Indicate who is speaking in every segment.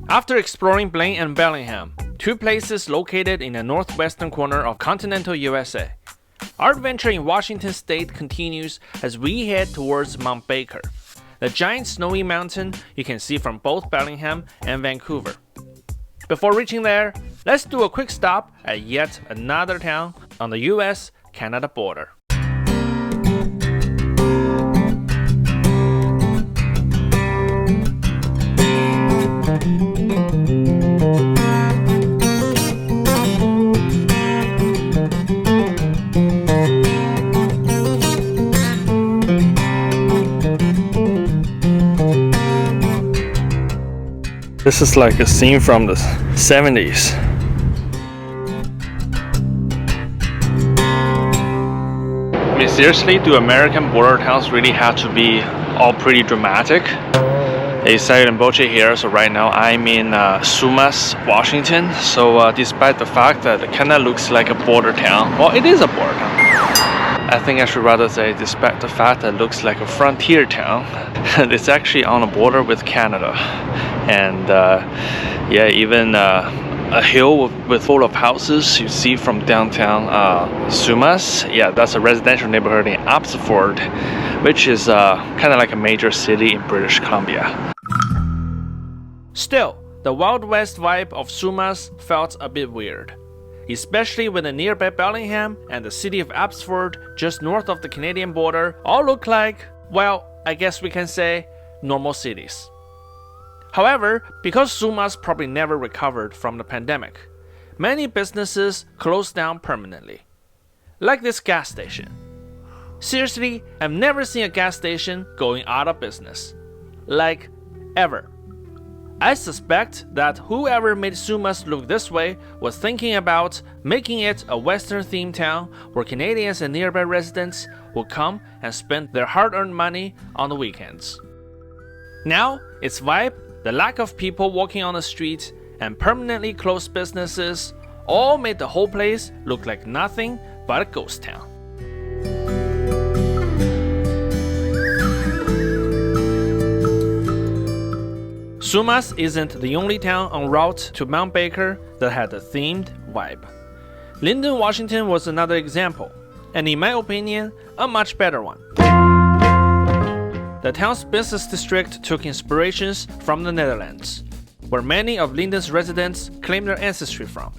Speaker 1: After exploring Blaine and Bellingham, two places located in the northwestern corner of continental USA, our adventure in Washington state continues as we head towards Mount Baker, the giant snowy mountain you can see from both Bellingham and Vancouver. Before reaching there, let's do a quick stop at yet another town on the US-Canada border. This is like a scene from the 70s. I mean, seriously, do American border towns really have to be all pretty dramatic? It's Sayu Rinpoche here, so right now I'm in Sumas, Washington. So despite the fact that it kinda looks like a border town, well, it is a border town. I think I should rather say despite the fact that it looks like a frontier town, it's actually on the border with Canada. And yeah, even a hill with full of houses you see from downtown Sumas. Yeah, that's a residential neighborhood in Abbotsford, which is kind of like a major city in British Columbia. Still, the Wild West vibe of Sumas felt a bit weird, especially when the nearby Bellingham and the city of Abbotsford, just north of the Canadian border, all look like, well, I guess we can say, normal cities. However, because Sumas probably never recovered from the pandemic, many businesses closed down permanently. Like this gas station. Seriously, I've never seen a gas station going out of business. Like, ever. I suspect that whoever made Sumas look this way was thinking about making it a Western-themed town where Canadians and nearby residents would come and spend their hard-earned money on the weekends. Now, its vibe, the lack of people walking on the street, and permanently closed businesses all made the whole place look like nothing but a ghost town. Sumas isn't the only town en route to Mount Baker that had a themed vibe. Lynden, Washington was another example, and in my opinion, a much better one. The town's business district took inspirations from the Netherlands, where many of Lynden's residents claim their ancestry from.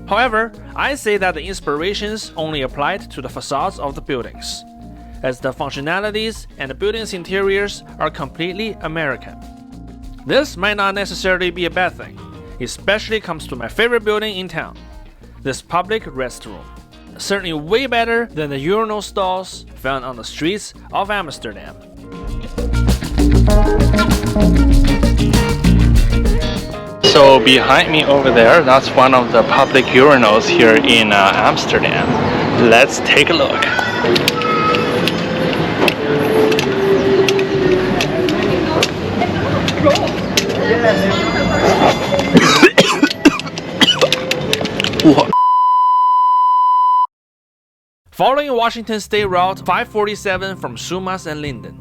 Speaker 1: However, I say that the inspirations only applied to the facades of the buildings, as the functionalities and the building's interiors are completely American. This might not necessarily be a bad thing, especially comes to my favorite building in town, this public restroom. Certainly way better than the urinal stalls found on the streets of Amsterdam. So behind me over there, that's one of the public urinals here in Amsterdam. Let's take a look. Following Washington State Route 547 from Sumas and Lynden,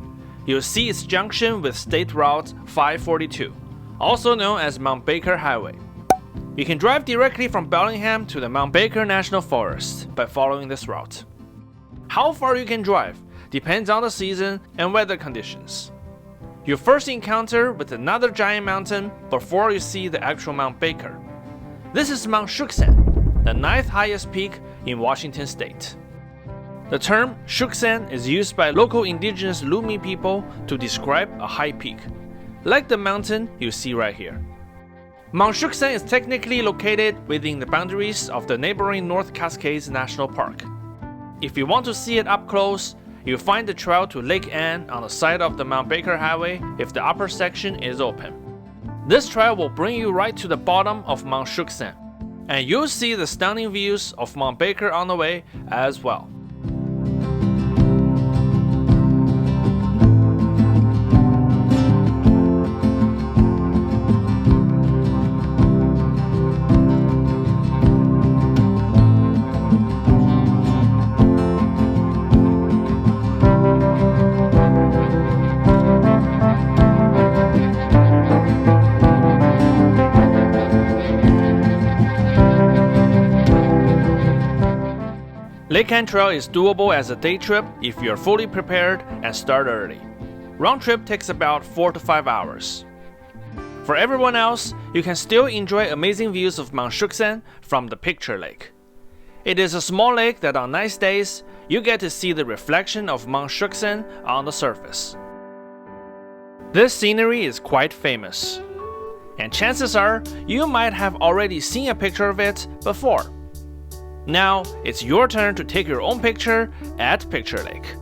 Speaker 1: you'll see its junction with State Route 542, also known as Mount Baker Highway. You can drive directly from Bellingham to the Mount Baker National Forest by following this route. How far you can drive depends on the season and weather conditions. You first encounter with another giant mountain before you see the actual Mount Baker. This is Mount Shuksan, the 9th highest peak in Washington state. The term Shuksan is used by local indigenous Lumi people to describe a high peak, like the mountain you see right here. Mount Shuksan is technically located within the boundaries of the neighboring North Cascades National Park. If you want to see it up close, you'll find the trail to Lake Anne on the side of the Mount Baker Highway if the upper section is open. This trail will bring you right to the bottom of Mount Shuksan, and you'll see the stunning views of Mount Baker on the way as well. Lakehand Trail is doable as a day trip if you're fully prepared and start early. Round trip takes about 4 to 5 hours. For everyone else, you can still enjoy amazing views of Mount Shuksan from the picture lake. It is a small lake that on nice days, you get to see the reflection of Mount Shuksan on the surface. This scenery is quite famous, and chances are you might have already seen a picture of it before. Now, it's your turn to take your own picture at Picture Lake.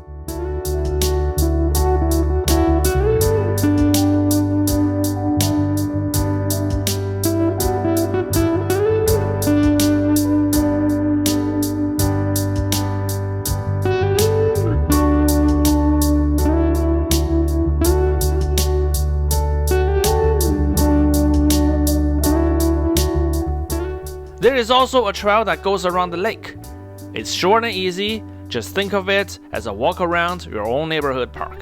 Speaker 1: There is also a trail that goes around the lake. It's short and easy, just think of it as a walk around your own neighborhood park.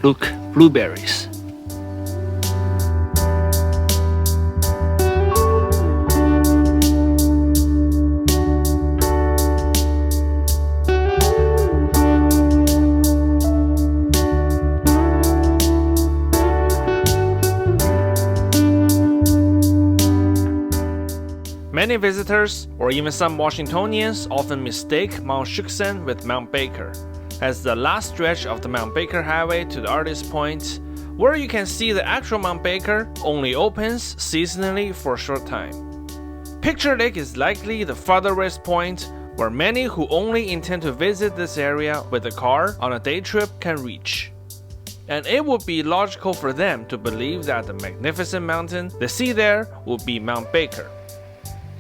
Speaker 1: Look, blueberries. Many visitors, or even some Washingtonians, often mistake Mount Shuksan with Mount Baker, as the last stretch of the Mount Baker Highway to the Artist Point, where you can see the actual Mount Baker, only opens seasonally for a short time. Picture Lake is likely the farthest point where many who only intend to visit this area with a car on a day trip can reach. And it would be logical for them to believe that the magnificent mountain they see there will be Mount Baker.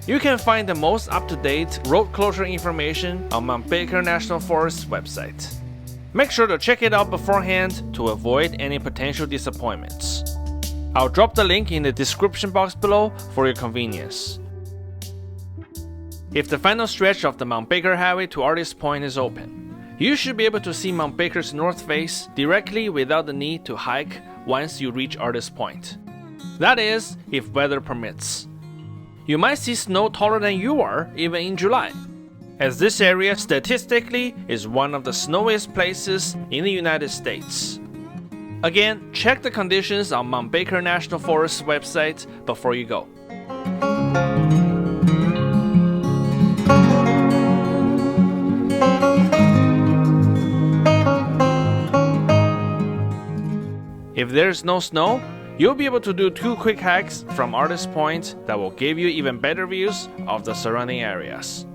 Speaker 1: You can find the most up-to-date road closure information on Mount Baker National Forest website. Make sure to check it out beforehand to avoid any potential disappointments. I'll drop the link in the description box below for your convenience. If the final stretch of the Mount Baker Highway to Artist Point is open, you should be able to see Mount Baker's north face directly without the need to hike once you reach Artist Point. That is, if weather permits. You might see snow taller than you are even in July, as this area statistically is one of the snowiest places in the United States. Again, check the conditions on Mount Baker National Forest website before you go. If there's no snow, you'll be able to do 2 quick hikes from Artist Point that will give you even better views of the surrounding areas.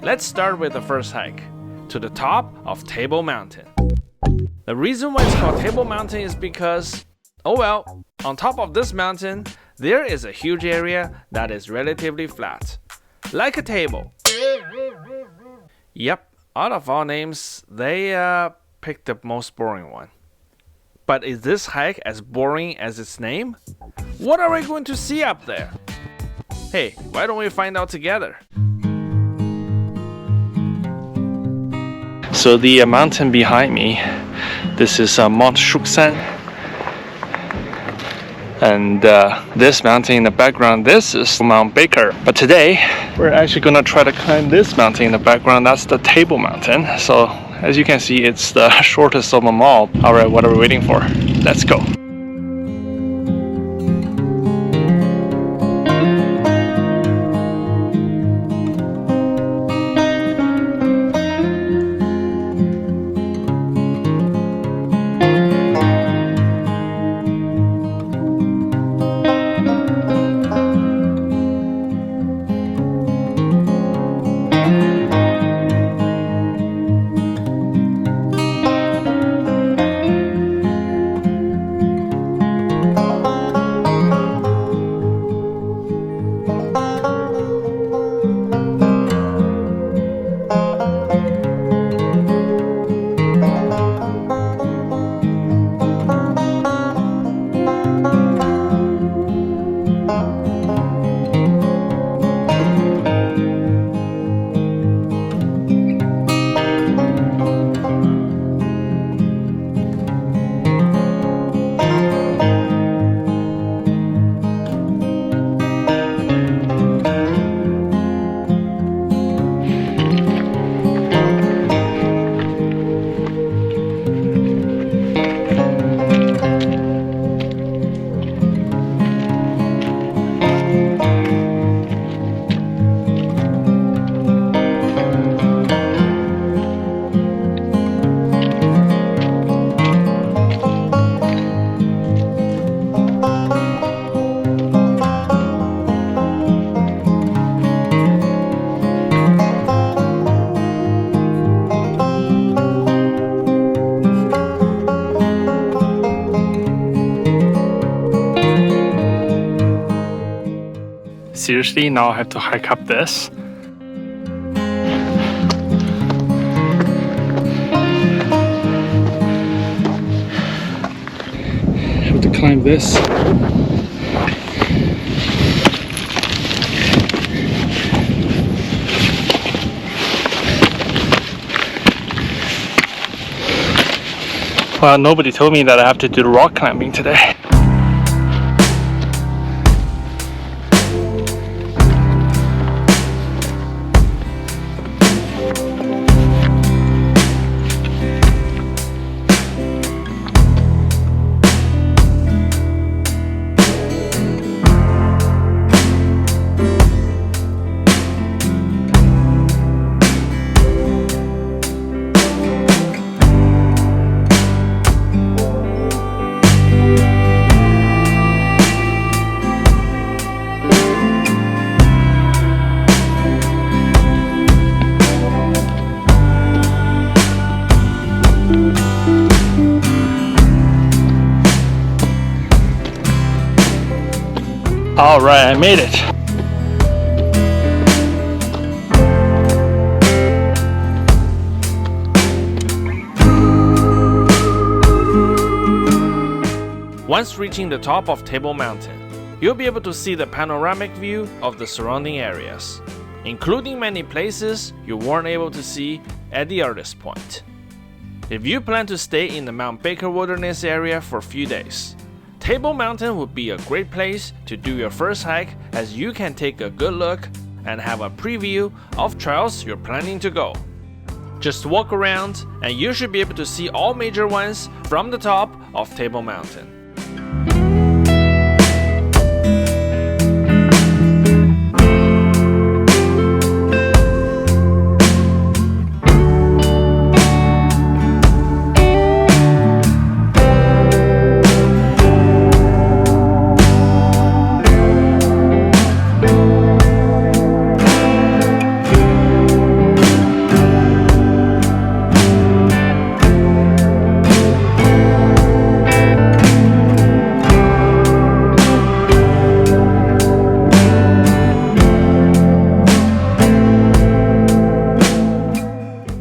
Speaker 1: Let's start with the first hike, to the top of Table Mountain. The reason why it's called Table Mountain is because, oh well, on top of this mountain, there is a huge area that is relatively flat, like a table. Yep, out of all names, they picked the most boring one. But is this hike as boring as its name? What are we going to see up there? Hey, why don't we find out together? So the mountain behind me, this is Mount Shuksan. And this mountain in the background, this is Mount Baker. But today, we're actually going to try to climb this mountain in the background. That's the Table Mountain. So as you can see, it's the shortest of them all. Alright, what are we waiting for? Let's go. Seriously, now I have to hike up this. I have to climb this. Well, nobody told me that I have to do the rock climbing today. Alright, I made it. Once reaching the top of Table Mountain, you'll be able to see the panoramic view of the surrounding areas, including many places you weren't able to see at the artist point. If you plan to stay in the Mount Baker wilderness area for a few days, Table Mountain would be a great place to do your first hike, as you can take a good look and have a preview of trails you're planning to go. Just walk around and you should be able to see all major ones from the top of Table Mountain.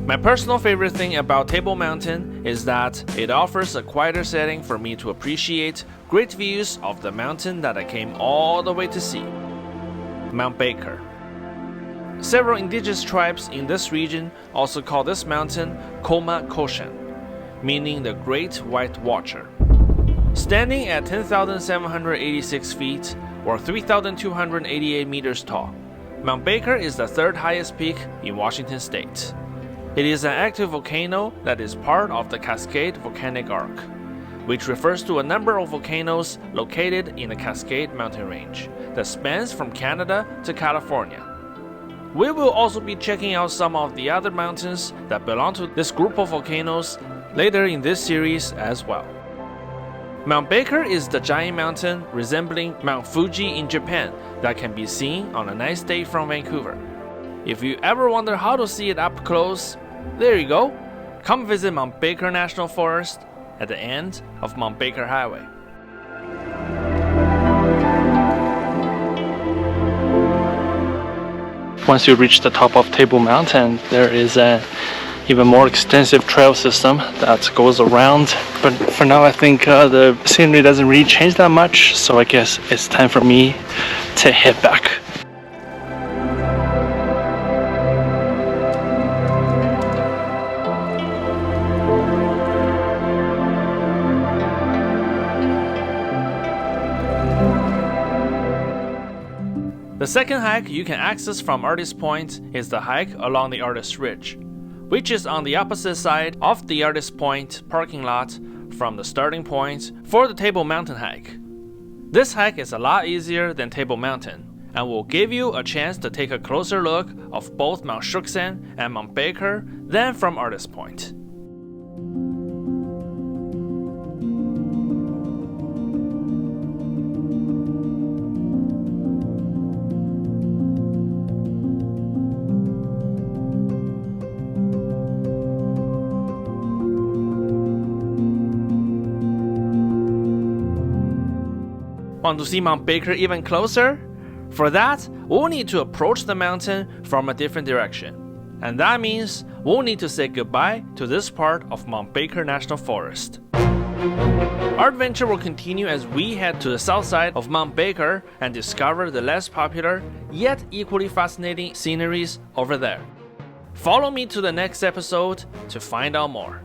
Speaker 1: My personal favorite thing about Table Mountain is that it offers a quieter setting for me to appreciate great views of the mountain that I came all the way to see, Mount Baker. Several indigenous tribes in this region also call this mountain Koma Koshan, meaning the Great White Watcher. Standing at 10,786 feet or 3,288 meters tall, Mount Baker is the third highest peak in Washington state. It is an active volcano that is part of the Cascade Volcanic Arc, which refers to a number of volcanoes located in the Cascade mountain range that spans from Canada to California. We will also be checking out some of the other mountains that belong to this group of volcanoes later in this series as well. Mount Baker is the giant mountain resembling Mount Fuji in Japan that can be seen on a nice day from Vancouver. If you ever wonder how to see it up close, there you go. Come visit Mount Baker National Forest at the end of Mount Baker Highway. Once you reach the top of Table Mountain, there is an even more extensive trail system that goes around. But for now, I think the scenery doesn't really change that much, so I guess it's time for me to head back. The second hike you can access from Artist Point is the hike along the Artist Ridge, which is on the opposite side of the Artist Point parking lot from the starting point for the Table Mountain hike. This hike is a lot easier than Table Mountain and will give you a chance to take a closer look of both Mount Shuksan and Mount Baker than from Artist Point. Want to see Mount Baker even closer? For that, we'll need to approach the mountain from a different direction. And that means we'll need to say goodbye to this part of Mount Baker National Forest. Our adventure will continue as we head to the south side of Mount Baker and discover the less popular, yet equally fascinating sceneries over there. Follow me to the next episode to find out more.